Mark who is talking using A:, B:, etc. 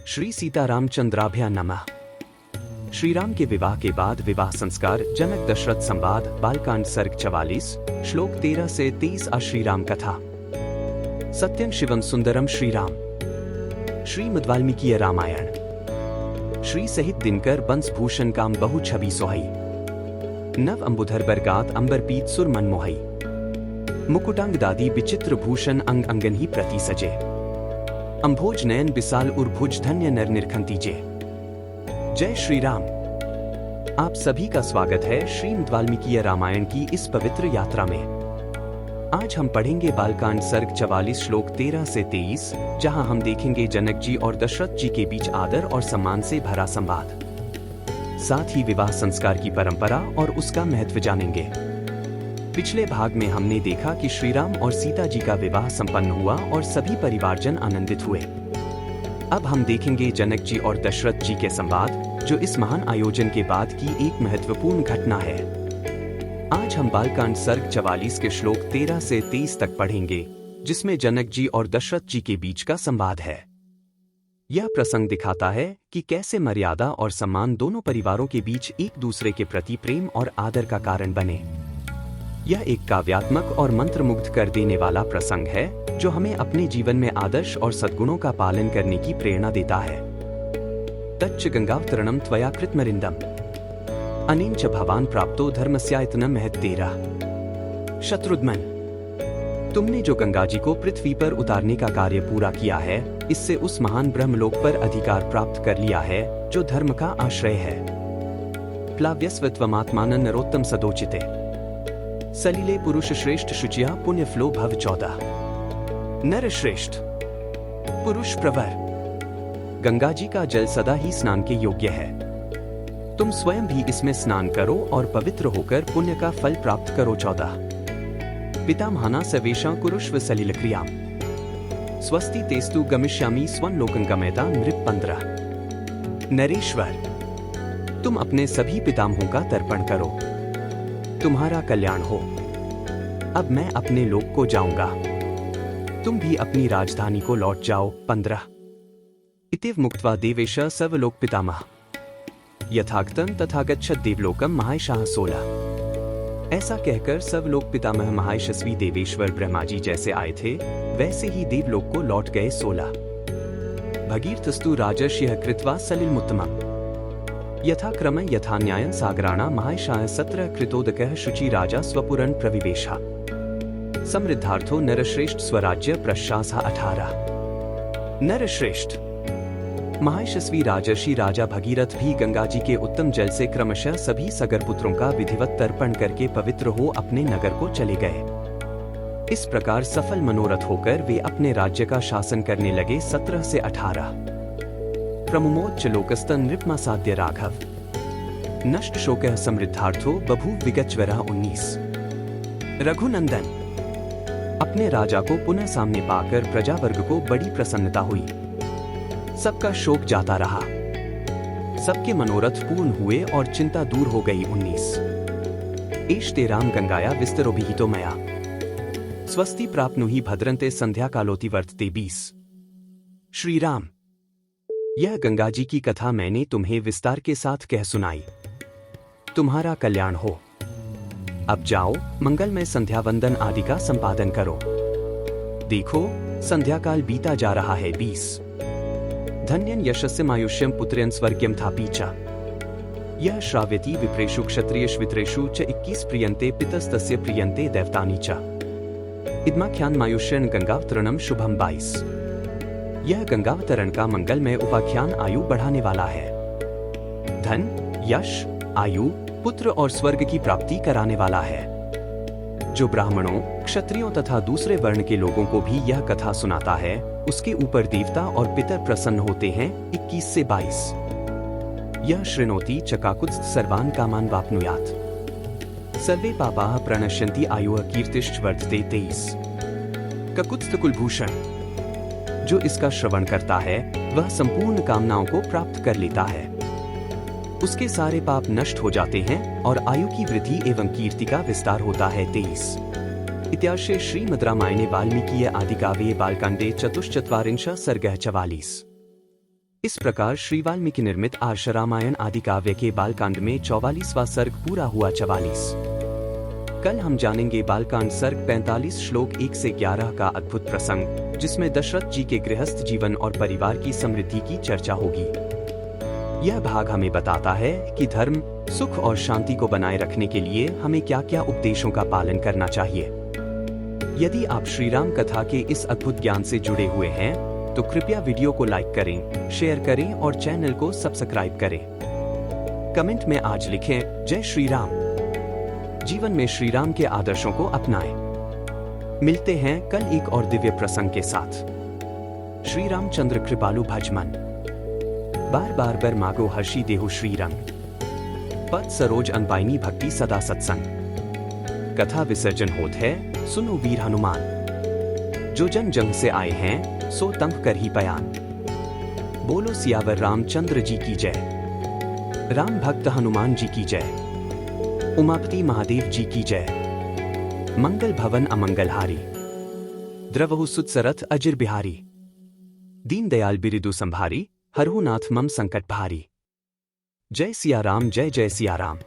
A: श्री सीतारामचंद्राभ्या नमः। श्री राम के विवाह के बाद विवाह संस्कार, जनक दशरथ संवाद, बालकांड सर्ग 44, श्लोक 13 से 23। श्री राम कथा। सत्यं शिवम सुंदरम श्री राम। श्रीमद्वाल्मीकीय रामायण। श्री सहित दिनकर बंस भूषण काम बहु छवि सोहई। नव अंबुधर बरगात अंबर पीत सुर मन मोहई। मुकुटांग दादी विचित्र भूषण अंग अंगन ही प्रति सजे। अंभोज नयन बिसाल उर्भुज धन्य नर निरखंतीजे। जय श्री राम। आप सभी का स्वागत है श्रीमद्वाल्मीकीय रामायण की इस पवित्र यात्रा में। आज हम पढ़ेंगे बालकांड सर्ग 44 श्लोक 13 से 23, जहां हम देखेंगे जनक जी और दशरथ जी के बीच आदर और सम्मान से भरा संवाद। साथ ही विवाह संस्कार की परंपरा और उसका महत्व जानेंगे। पिछले भाग में हमने देखा कि श्री राम और सीता जी का विवाह संपन्न हुआ और सभी परिवारजन आनंदित हुए। अब हम देखेंगे जनक जी और दशरथ जी के संवाद, जो इस महान आयोजन के बाद की एक महत्वपूर्ण घटना है। आज हम बालकांड सर्ग 44 के श्लोक 13 से 23 तक पढ़ेंगे, जिसमें जनक जी और दशरथ जी के बीच का संवाद है। यह प्रसंग दिखाता है कि कैसे मर्यादा और सम्मान दोनों परिवारों के बीच एक दूसरे के प्रति प्रेम और आदर का कारण बने। यह एक काव्यात्मक और मंत्रमुग्ध कर देने वाला प्रसंग है, जो हमें अपने जीवन में आदर्श और सद्गुणों का पालन करने की प्रेरणा देता है। तच्च गंगावतरणम त्वया कृतमरिंदम अनेन च भवान प्राप्तो धर्मस्यायतनम महत्तेरा। शत्रुघ्न, तुमने जो गंगा जी को पृथ्वी पर उतारने का कार्य पूरा किया है, इससे उस महान ब्रह्मलोक पर अधिकार प्राप्त कर लिया है, जो धर्म का आश्रय है। प्लाव्यस्वत्वमात्मानं नरोत्तम सदोचिते सलीले पुरुष श्रेष्ठ शुचिया पुण्य फ्लो भव 14। नर श्रेष्ठ, पुरुष प्रवर। गंगा जी का जल सदा ही स्नान के योग्य है। तुम स्वयं भी इसमें स्नान करो और पवित्र होकर पुण्य का फल प्राप्त करो। 14। पितामहाना सवेशा कुरुष्व सलिल क्रियाम स्वस्ति तेस्तु गमिष्यामि स्वं लोकं गमयता नृप। 15। नरेश्वर, तुम अपने सभी पितामहों का तर्पण करो, तुम्हारा कल्याण हो। अब मैं अपने लोक को जाऊंगा, तुम भी अपनी राजधानी को लौट जाओ। 15। इतिव मुक्त्वा देवेश सर्वलोक पितामह यथागतं तथा गच्छत देवलोकम महायशाह। 16। ऐसा कहकर सर्वलोक पितामह महायशस्वी देवेश्वर ब्रह्मा जी जैसे आए थे, वैसे ही देवलोक को लौट गए। 16। भगीरथस्तु राजर्षयः कृत्वा सलिलमुत्तमम् यथा क्रम यथा न्यायं सागराणा महायशाय 17। कृतोदकः शुचि राजा स्वपुरन प्रविवेशा समृद्धार्थो नरश्रेष्ठ स्वराज्य प्रशासः। 18। नरश्रेष्ठ, महायशस्वी राजर्षि राजा भगीरथ भी गंगा जी के उत्तम जल से क्रमशः सभी सगर पुत्रों का विधिवत तर्पण करके पवित्र हो अपने नगर को चले गए। इस प्रकार सफल मनोरथ होकर वे अपने राज्य का शासन करने लगे। 17 से 18। प्रमुमोच्च लोकस्तन नृपमासाद्य राघव नष्ट शोकः समृद्धार्थो बभूव विगतज्वरः। 19। रघुनंदन, अपने राजा को पुनः सामने पाकर प्रजावर्ग को बड़ी प्रसन्नता हुई। सबका शोक जाता रहा, सबके मनोरथ पूर्ण हुए और चिंता दूर हो गई। 19। एष्ते राम गंगाया विस्तरोभिहितो मया स्वस्ति प्राप्नुहि भद्रन्ते संध्या कालोति वर्तते। 20। श्री राम, यह गंगा जी की कथा मैंने तुम्हें विस्तार के साथ कह सुनाई। तुम्हारा कल्याण हो। अब जाओ, मंगलमय संध्या वंदन आदि का संपादन करो। देखो, संध्या काल बीता जा रहा है। 20। धन्यं यशस्यमायुष्यं पुत्र्यं स्वर्ग्यं थापि च यह श्राव्यति विप्रेषु क्षत्रियेष्वित्रेषु च 21। प्रियन्ते पितस्तस्य प्रियन्ते दैवतानि च इदमाख्यानमायुष्यं गंगावतरणं शुभम। 22। यह गंगावतरण का मंगलमय उपाख्यान आयु बढ़ाने वाला है। धन, यश, आयु, पुत्र और स्वर्ग की प्राप्ति कराने वाला है। जो ब्राह्मणों, क्षत्रियों तथा दूसरे वर्ण के लोगों को भी यह कथा सुनाता है, उसके ऊपर देवता और पितर प्रसन्न होते हैं। 21 से 22। यह शृणोति चकाकुत्स्थ सर्वान् कामान् वाप्नुयात् सर्वे पापाः प्रणश्यन्ति आयुः कीर्तिश्च वर्धते। 23। ककुत्स्थ कुलभूषण, जो इसका श्रवण करता है, वह संपूर्ण कामनाओं को प्राप्त कर लेता है। उसके सारे पाप नष्ट हो जाते हैं और आयु की वृद्धि एवं कीर्ति का विस्तार होता है। 23। इत्यार्षे श्रीमद् रामायणे वाल्मीकीये आदिकाव्ये बालकाण्डे 44 सर्गः 44। इस प्रकार श्री वाल्मीकि निर्मित आर्ष रामायण आदि काव्य के बालकांड में 44वां सर्ग पूरा हुआ। 44। कल हम जानेंगे बालकांड सर्ग 45 श्लोक 1 से 11 का अद्भुत प्रसंग, जिसमें दशरथ जी के गृहस्थ जीवन और परिवार की समृद्धि की चर्चा होगी। यह भाग हमें बताता है कि धर्म, सुख और शांति को बनाए रखने के लिए हमें क्या क्या उपदेशों का पालन करना चाहिए। यदि आप श्री राम कथा के इस अद्भुत ज्ञान से जुड़े हुए हैं तो कृपया वीडियो को लाइक करें, शेयर करें और चैनल को सब्सक्राइब करें। कमेंट में आज लिखें जय श्री राम। जीवन में श्री राम के आदर्शों को अपनाएं। मिलते हैं कल एक और दिव्य प्रसंग के साथ। श्री रामचंद्र कृपालु भजमन। बार बार बर मागो हर्षी देहु श्री रंग। पद सरोज अनपाइनी भक्ति सदा सत्संग। कथा विसर्जन होत है, सुनो वीर हनुमान। जो जन जंग से आए हैं सो तंग कर ही बयान। बोलो सियावर रामचंद्र जी की जय। राम भक्त हनुमान जी की जय। उमापति महादेव जी की जय। मंगल भवन अमंगलहारी। द्रवहु सुतसरथ अजिर बिहारी। दीन दयाल बिरिदु संभारी। हरहु नाथ मम संकट भारी। जय सिया राम, जय जय सिया राम।